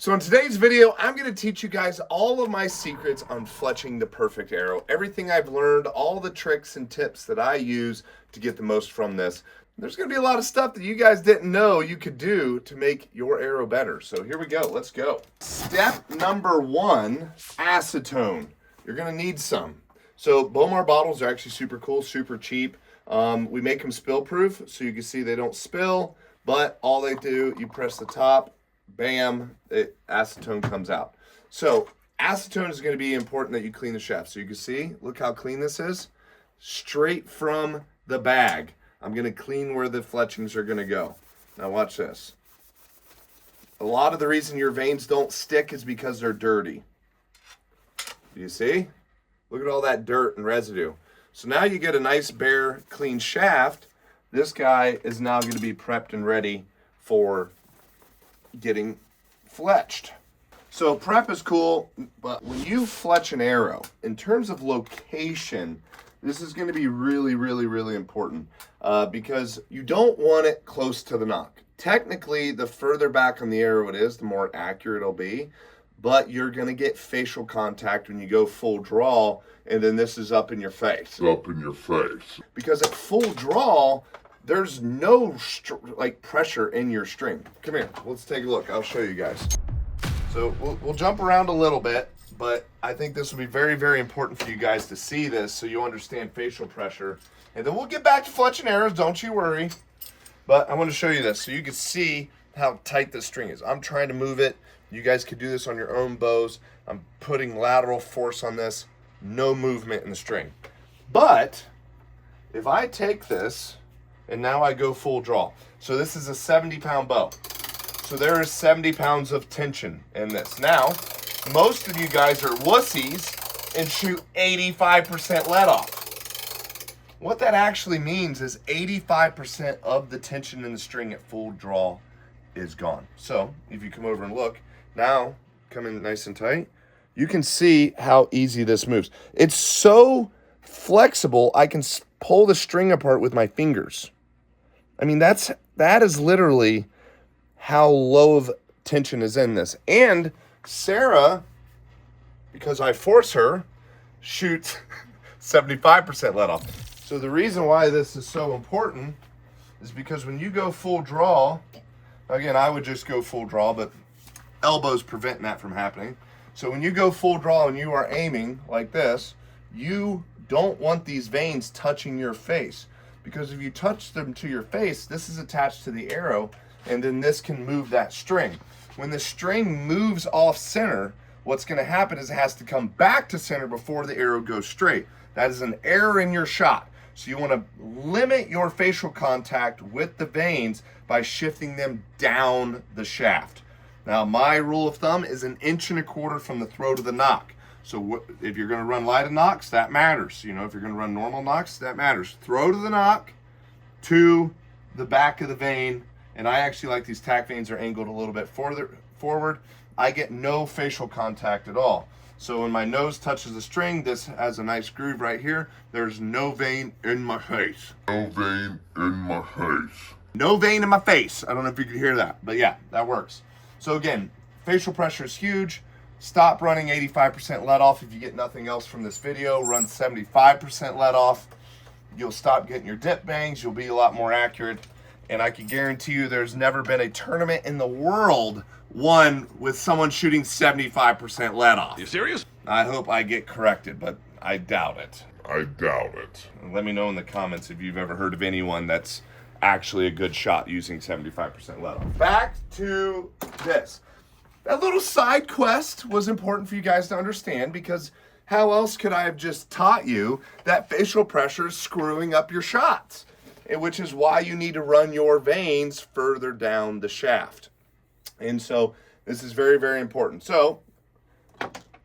So in today's video, I'm going to teach you guys all of my secrets on fletching the perfect arrow. Everything I've learned, all the tricks and tips that I use to get the most from this. There's going to be a lot of stuff that you guys didn't know you could do to make your arrow better. So here we go. Let's go. Step number one, acetone. You're going to need some. So Bowmar bottles are actually super cool, super cheap. We make them spill proof so you can see they don't spill, but all they do, you press the top, bam, acetone comes out. So acetone is going to be important that you clean the shaft. So you can see, look how clean this is. Straight from the bag. I'm going to clean where the fletchings are going to go. Now watch this. A lot of the reason your vanes don't stick is because they're dirty. Do you see? Look at all that dirt and residue. So now you get a nice bare clean shaft. This guy is now going to be prepped and ready for getting fletched. So prep is cool, but when you fletch an arrow, in terms of location, this is going to be really important because you don't want it close to the nock. Technically, the further back on the arrow it is, the more accurate it'll be, but you're going to get facial contact when you go full draw, and then this is up in your face. Up in your face. Because at full draw, there's no pressure in your string. Come here, let's take a look. I'll show you guys. So we'll jump around a little bit, but I think this will be very important for you guys to see this so you understand facial pressure. And then we'll get back to fletching arrows, don't you worry. But I want to show you this so you can see how tight this string is. I'm trying to move it. You guys could do this on your own bows. I'm putting lateral force on this. No movement in the string. But if I take this and now I go full draw. So this is a 70-pound bow. So there is 70 pounds of tension in this. Now, most of you guys are wussies and shoot 85% let off. What that actually means is 85% of the tension in the string at full draw is gone. So if you come over and look, now come in nice and tight, you can see how easy this moves. It's so flexible, I can pull the string apart with my fingers. I mean, that is literally how low of tension is in this. And Sarah, because I force her, shoots 75% let off. So the reason why this is so important is because when you go full draw, again, I would just go full draw, but elbows preventing that from happening. So when you go full draw and you are aiming like this, you don't want these vanes touching your face. Because if you touch them to your face, this is attached to the arrow, and then this can move that string. When the string moves off center, what's going to happen is it has to come back to center before the arrow goes straight. That is an error in your shot. So you want to limit your facial contact with the vanes by shifting them down the shaft. Now, my rule of thumb is 1.25 inches from the throat of the nock. So if you're going to run light of nocks, that matters. You know, if you're going to run normal nocks, that matters. Throat of the nock to the back of the vane. And I actually like these tack vanes are angled a little bit further forward. I get no facial contact at all. So when my nose touches the string, this has a nice groove right here. There's no vane in my face. No vane in my face. No vane in my face. I don't know if you can hear that, but yeah, that works. So again, facial pressure is huge. Stop running 85% let off if you get nothing else from this video. Run 75% let off. You'll stop getting your dip bangs. You'll be a lot more accurate. And I can guarantee you there's never been a tournament in the world won with someone shooting 75% let off. You serious? I hope I get corrected, but I doubt it. I doubt it. Let me know in the comments if you've ever heard of anyone that's actually a good shot using 75% let off. Back to this. That little side quest was important for you guys to understand because how else could I have just taught you that facial pressure is screwing up your shots? Which is why you need to run your vanes further down the shaft. And so this is very important. So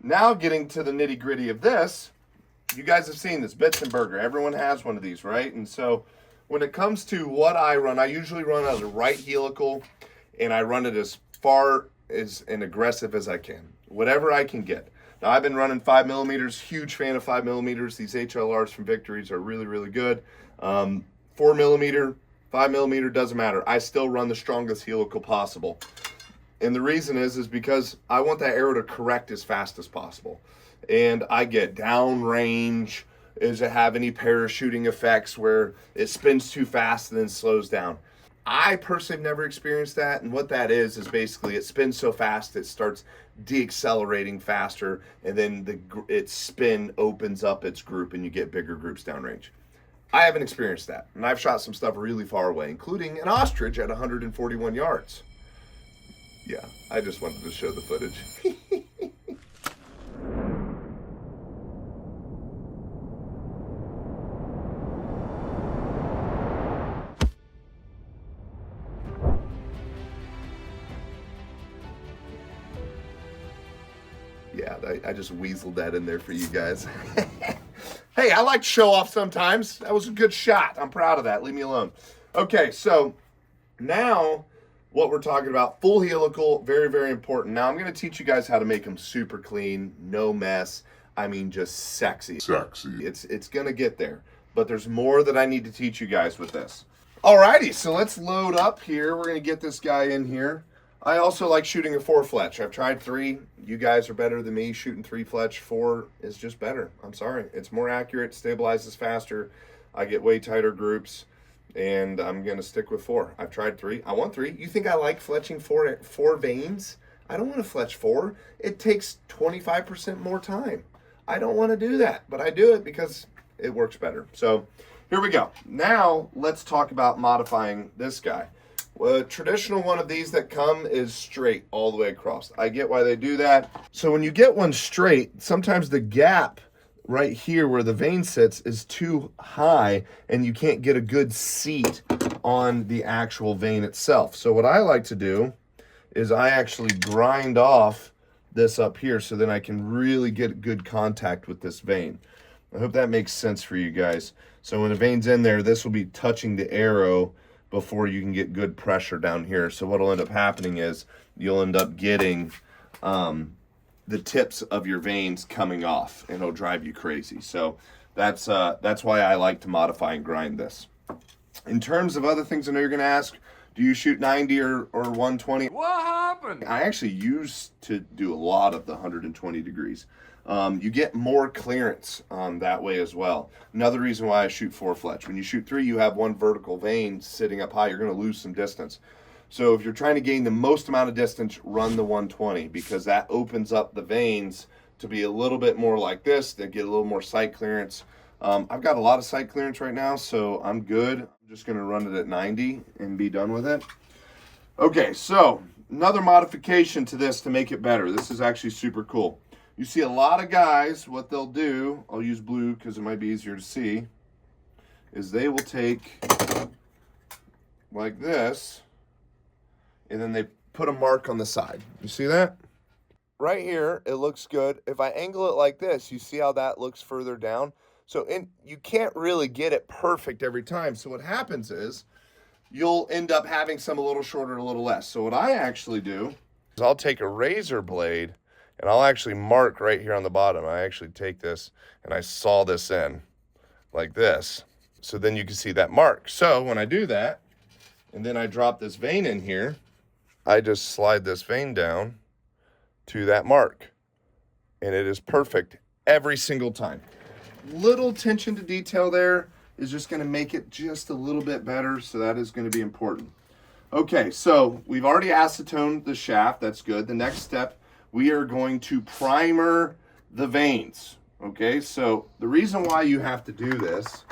now getting to the nitty gritty of this, you guys have seen this, Bitzenberger. Everyone has one of these, right? And so when it comes to what I run, I usually run as a right helical, and I run it as far and aggressive as I can, whatever I can get. Now I've been running 5mm, huge fan of 5mm. These HLRs from Victories are really good. 4mm, 5mm, doesn't matter. I still run the strongest helical possible. And the reason is because I want that arrow to correct as fast as possible. And I get downrange. Does it have any parachuting effects where it spins too fast and then slows down? I personally have never experienced that. And what that is basically it spins so fast it starts deaccelerating faster, and then its spin opens up its group and you get bigger groups downrange. I haven't experienced that. And I've shot some stuff really far away, including an ostrich at 141 yards. Yeah, I just wanted to show the footage. Yeah, I just weaseled that in there for you guys. Hey, I like to show off sometimes. That was a good shot. I'm proud of that. Leave me alone. Okay, so now what we're talking about, full helical, very, very important. Now I'm going to teach you guys how to make them super clean, no mess. I mean, just sexy. Sexy. It's going to get there, but there's more that I need to teach you guys with this. Alrighty, so let's load up here. We're going to get this guy in here. I also like shooting a 4 fletch. I've tried 3. You guys are better than me shooting 3 fletch. 4 is just better. I'm sorry. It's more accurate, stabilizes faster. I get way tighter groups, and I'm going to stick with 4. I've tried 3. I want 3. You think I like fletching 4 vanes? I don't want to fletch 4. It takes 25% more time. I don't want to do that, but I do it because it works better. So here we go. Now let's talk about modifying this guy. A traditional one of these that come is straight all the way across. I get why they do that. So when you get one straight, sometimes the gap right here where the vane sits is too high and you can't get a good seat on the actual vane itself. So what I like to do is I actually grind off this up here so then I can really get good contact with this vane. I hope that makes sense for you guys. So when the vane's in there, this will be touching the arrow before you can get good pressure down here. So what'll end up happening is you'll end up getting the tips of your vanes coming off, and it'll drive you crazy. So that's why I like to modify and grind this. In terms of other things I know you're gonna ask, do you shoot 90 or 120? What happened? I actually used to do a lot of the 120 degrees. You get more clearance that way as well. Another reason why I shoot 4 fletch. When you shoot 3, you have one vertical vane sitting up high. You're going to lose some distance. So if you're trying to gain the most amount of distance, run the 120 because that opens up the vanes to be a little bit more like this. They get a little more sight clearance. I've got a lot of sight clearance right now, so I'm good. I'm just going to run it at 90 and be done with it. Okay, so another modification to this to make it better. This is actually super cool. You see a lot of guys, what they'll do, I'll use blue because it might be easier to see, is they will take like this, and then they put a mark on the side. You see that? Right here, it looks good. If I angle it like this, you see how that looks further down? So you can't really get it perfect every time. So what happens is you'll end up having some a little shorter, a little less. So what I actually do is I'll take a razor blade and I'll actually mark right here on the bottom. I actually take this and I saw this in like this. So then you can see that mark. So when I do that, and then I drop this vane in here, I just slide this vane down to that mark. And it is perfect every single time. Little attention to detail there is just gonna make it just a little bit better. So that is gonna be important. Okay, so we've already acetoned the shaft. That's good. The next step, we are going to primer the vanes. Okay, so the reason why you have to do this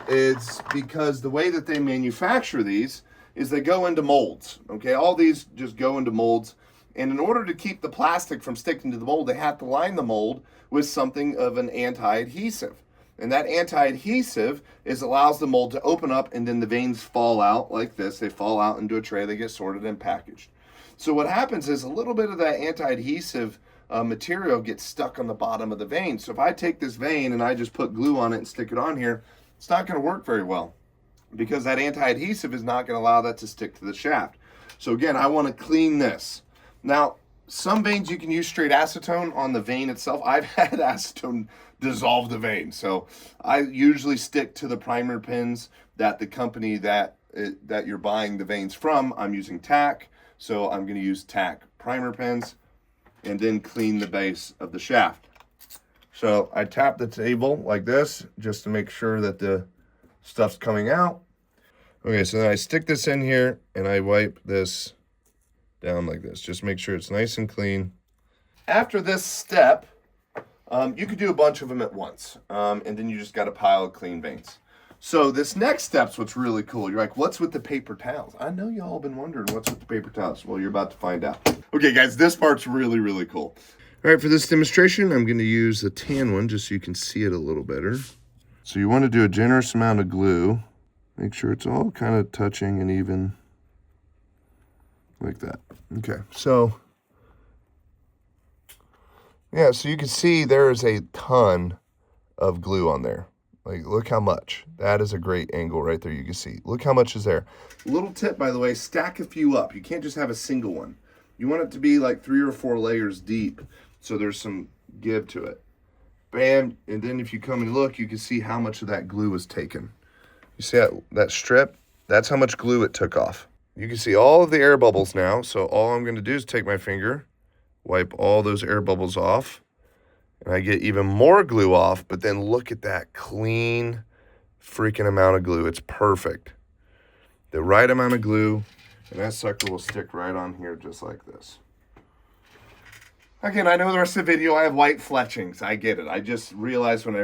is because the way that they manufacture these is they go into molds. Okay, all these just go into molds. And in order to keep the plastic from sticking to the mold, they have to line the mold with something of an anti-adhesive. And that anti-adhesive allows the mold to open up, and then the vanes fall out like this. They fall out into a tray, they get sorted and packaged. So what happens is a little bit of that anti-adhesive material gets stuck on the bottom of the vane. So if I take this vane and I just put glue on it and stick it on here, it's not going to work very well because that anti-adhesive is not going to allow that to stick to the shaft. So again, I want to clean this. Now, some vanes you can use straight acetone on the vane itself. I've had acetone dissolve the vane. So I usually stick to the primer pins that the company that you're buying the vanes from. I'm using tack. So I'm going to use tack primer pins and then clean the base of the shaft. So I tap the table like this just to make sure that the stuff's coming out. Okay, so then I stick this in here and I wipe this down like this. Just make sure it's nice and clean. After this step, you could do a bunch of them at once, and then you just got a pile of clean veins. So this next step's what's really cool. You're like, what's with the paper towels? I know y'all have been wondering what's with the paper towels. Well, you're about to find out. Okay, guys, this part's really, really cool. All right, for this demonstration, I'm going to use the tan one just so you can see it a little better. So you want to do a generous amount of glue. Make sure it's all kind of touching and even like that. Okay, so yeah, so you can see there is a ton of glue on there. Like, look how much. That is a great angle right there. You can see. Look how much is there. Little tip, by the way, stack a few up. You can't just have a single one. You want it to be like 3 or 4 layers deep so there's some give to it. Bam, and then if you come and look, you can see how much of that glue was taken. You see that strip? That's how much glue it took off. You can see all of the air bubbles now, so all I'm going to do is take my finger, wipe all those air bubbles off, and I get even more glue off, but then look at that clean freaking amount of glue. It's perfect. The right amount of glue, and that sucker will stick right on here just like this. Again, I know the rest of the video I have white fletchings. I get it. I just realized when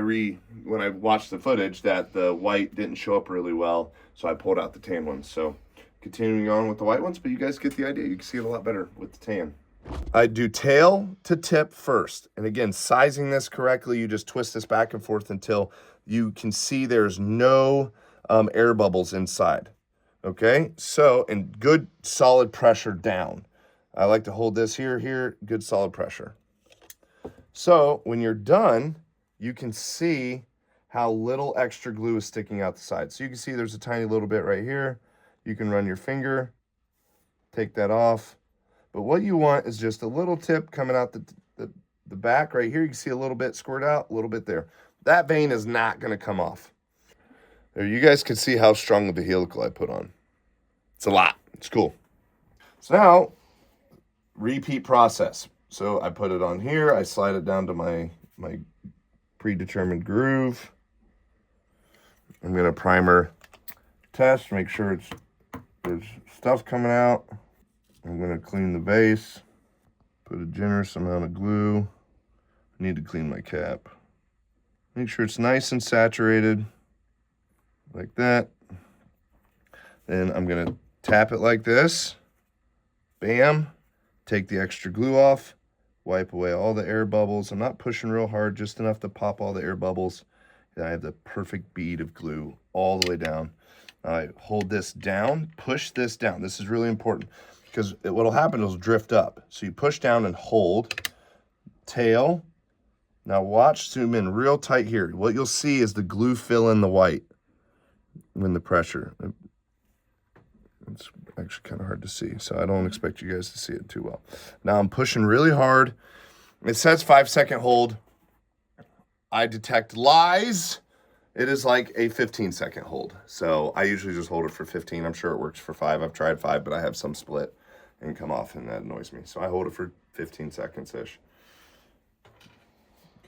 I watched the footage that the white didn't show up really well, so I pulled out the tan ones. So continuing on with the white ones, but you guys get the idea. You can see it a lot better with the tan. I do tail to tip first. And again, sizing this correctly, you just twist this back and forth until you can see there's no air bubbles inside. Okay, so, and good solid pressure down. I like to hold this here, good solid pressure. So when you're done, you can see how little extra glue is sticking out the side. So you can see there's a tiny little bit right here. You can run your finger, take that off. But what you want is just a little tip coming out the back right here. You can see a little bit squirt out, a little bit there. That vein is not going to come off. There, you guys can see how strong of a helical I put on. It's a lot. It's cool. So now, repeat process. So I put it on here. I slide it down to my predetermined groove. I'm going to primer test, make sure there's stuff coming out. I'm going to clean the base, put a generous amount of glue. I need to clean my cap. Make sure it's nice and saturated, like that. Then I'm going to tap it like this. Bam. Take the extra glue off, wipe away all the air bubbles. I'm not pushing real hard, just enough to pop all the air bubbles. And I have the perfect bead of glue all the way down. I hold this down, push this down. This is really important because what'll happen is it'll drift up. So you push down and hold, tail. Now watch, zoom in real tight here. What you'll see is the glue fill in the white when the pressure. It's actually kind of hard to see, so I don't expect you guys to see it too well. Now I'm pushing really hard. It says 5-second hold. I detect lies. It is like a 15-second hold. So I usually just hold it for 15. I'm sure it works for 5. I've tried 5, but I have some split and come off, and that annoys me. So I hold it for 15 seconds-ish.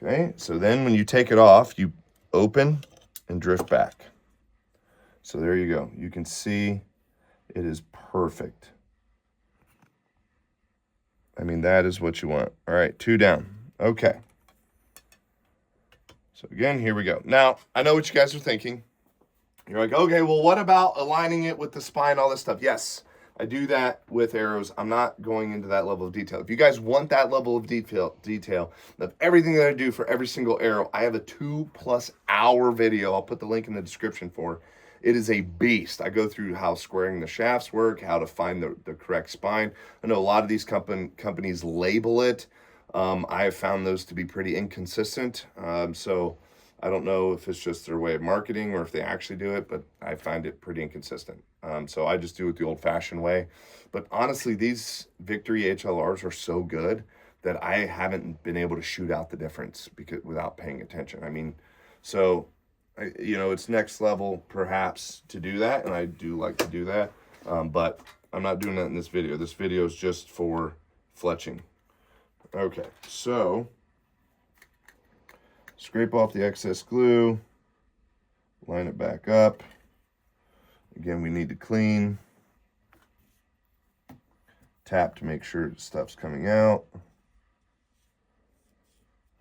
Okay, so then when you take it off, you open and drift back. So there you go. You can see it is perfect. I mean, that is what you want. All right, 2 down. Okay. So again, here we go. Now, I know what you guys are thinking. You're like, okay, well, what about aligning it with the spine, all this stuff? Yes, I do that with arrows. I'm not going into that level of detail. If you guys want that level of detail of everything that I do for every single arrow, I have a 2+ hour video. I'll put the link in the description for. It is a beast. I go through how squaring the shafts work, how to find the correct spine. I know a lot of these companies label it. I have found those to be pretty inconsistent. So I don't know if it's just their way of marketing or if they actually do it, but I find it pretty inconsistent. So I just do it the old-fashioned way. But honestly, these Victory HLRs are so good that I haven't been able to shoot out the difference without paying attention. I mean, so, you know, it's next level perhaps to do that, and I do like to do that. But I'm not doing that in this video. This video is just for fletching. Okay, so scrape off the excess glue, line it back up. Again, we need to clean. Tap to make sure stuff's coming out.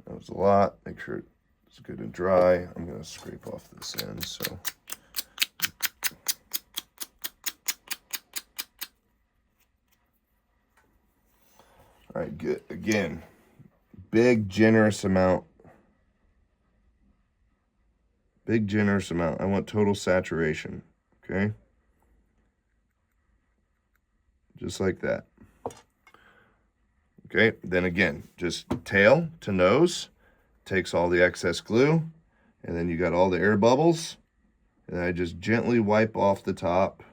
That was a lot. Make sure it's good and dry. I'm going to scrape off this end. So, all right, good. Again, big generous amount. Big generous amount. I want total saturation. Okay, just like that. Okay, then again, just tail to nose, takes all the excess glue, and then you got all the air bubbles, and I just gently wipe off the top,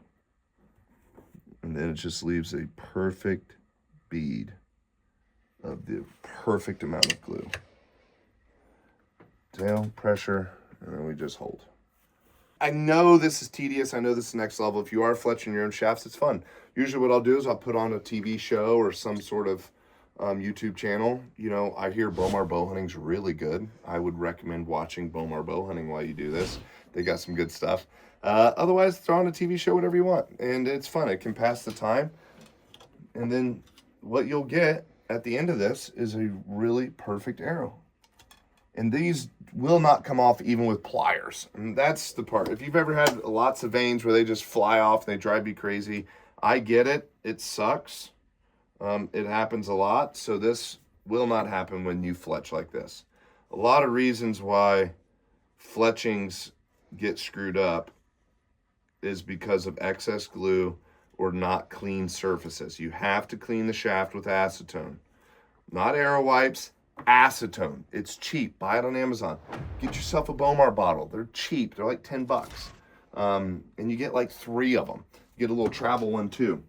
and then it just leaves a perfect bead of the perfect amount of glue. Tail, pressure, and then we just hold. I know this is tedious. I know this is next level. If you are fletching your own shafts, it's fun. Usually what I'll do is I'll put on a TV show or some sort of YouTube channel. You know, I hear Bowmar Bowhunting's really good. I would recommend watching Bowmar Bowhunting while you do this. They got some good stuff. Otherwise, throw on a TV show, whatever you want. And it's fun. It can pass the time. And then what you'll get at the end of this is a really perfect arrow. And these will not come off even with pliers. And that's the part. If you've ever had lots of vanes where they just fly off and they drive you crazy, I get it. It sucks. It happens a lot. So this will not happen when you fletch like this. A lot of reasons why fletchings get screwed up is because of excess glue or not clean surfaces. You have to clean the shaft with acetone. Not arrow wipes, acetone. It's cheap. Buy it on Amazon. Get yourself a Bowmar bottle. They're cheap. They're like 10 bucks. And you get like 3 of them. You get a little travel one too.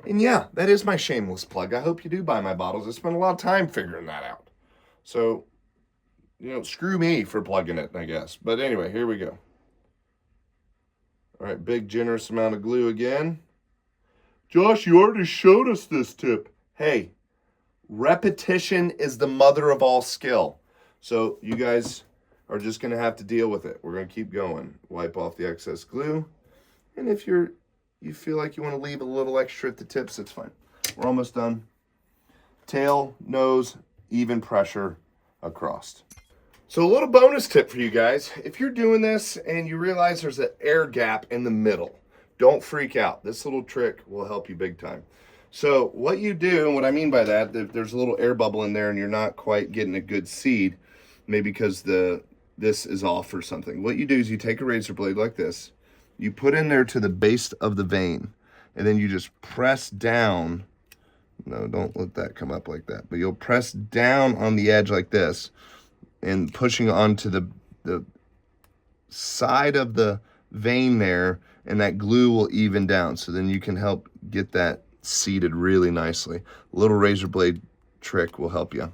And yeah, that is my shameless plug. I hope you do buy my bottles. I spent a lot of time figuring that out. So, you know, screw me for plugging it, I guess. But anyway, here we go. All right, big generous amount of glue again. Josh, you already showed us this tip. Hey, repetition is the mother of all skill. So you guys are just going to have to deal with it. We're going to keep going. Wipe off the excess glue. And if you feel like you want to leave a little extra at the tips, it's fine. We're almost done. Tail, nose, even pressure across. So a little bonus tip for you guys. If you're doing this and you realize there's an air gap in the middle, don't freak out. This little trick will help you big time. So what you do, and what I mean by that, if there's a little air bubble in there and you're not quite getting a good seed, maybe because this is off or something. What you do is you take a razor blade like this, you put in there to the base of the vane, and then you just press down. No, don't let that come up like that. But you'll press down on the edge like this and pushing onto the side of the vane there, and that glue will even down. So then you can help get that seated really nicely. A little razor blade trick will help you.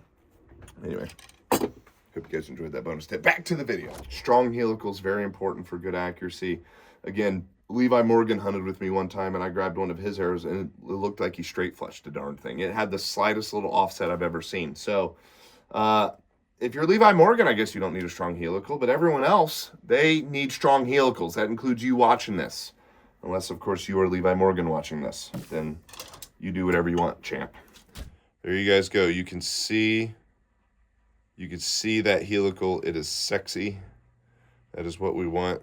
Anyway, hope you guys enjoyed that bonus tip. Back to the video. Strong helical is very important for good accuracy. Again, Levi Morgan hunted with me one time, and I grabbed one of his arrows, and it looked like he straight fletched the darn thing. It had the slightest little offset I've ever seen. So, if you're Levi Morgan, I guess you don't need a strong helical, but everyone else, they need strong helicals. That includes you watching this. Unless, of course, you are Levi Morgan watching this. Then you do whatever you want, champ. There you guys go. You can see that helical. It is sexy. That is what we want.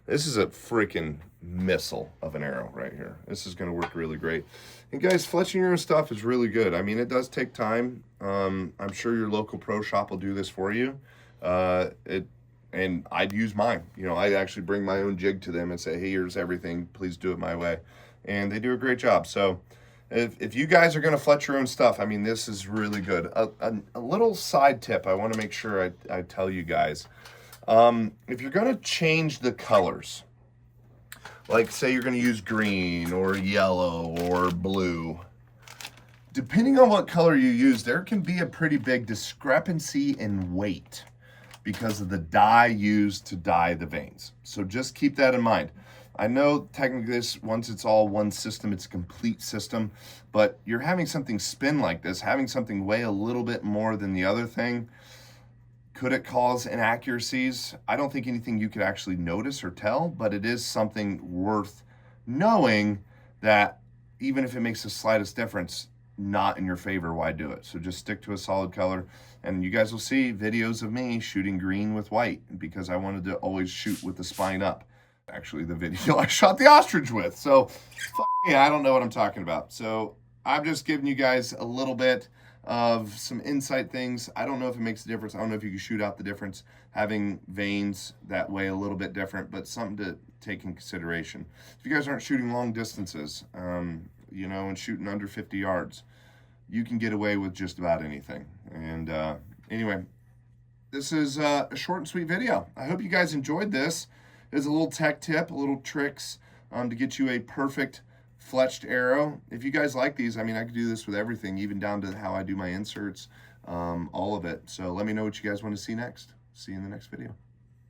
This is a freaking missile of an arrow right here. This is going to work really great. And guys, fletching your own stuff is really good. I mean, it does take time. I'm sure your local pro shop will do this for you. And I'd use mine. You know, I'd actually bring my own jig to them and say, hey, here's everything. Please do it my way. And they do a great job. So if you guys are going to fletch your own stuff, I mean, this is really good. A little side tip I want to make sure I tell you guys. If you're going to change the colors, like say you're going to use green or yellow or blue, depending on what color you use, there can be a pretty big discrepancy in weight because of the dye used to dye the vanes. So just keep that in mind. I know technically this, once it's all one system, it's a complete system, but you're having something spin like this, having something weigh a little bit more than the other thing, could it cause inaccuracies? I don't think anything you could actually notice or tell, but it is something worth knowing that even if it makes the slightest difference, not in your favor, why do it? So just stick to a solid color, and you guys will see videos of me shooting green with white because I wanted to always shoot with the spine up. Actually, the video I shot the ostrich with. So, yeah, I don't know what I'm talking about. So I'm just giving you guys a little bit of some insight things. I don't know if it makes a difference. I don't know if you can shoot out the difference having vanes that way a little bit different, but something to take in consideration. If you guys aren't shooting long distances, you know, and shooting under 50 yards, you can get away with just about anything. And anyway, this is a short and sweet video. I hope you guys enjoyed this. It's a little tech tip, a little tricks to get you a perfect fletched arrow. If you guys like these, I mean, I could do this with everything, even down to how I do my inserts, all of it. So let me know what you guys want to see next. See you in the next video.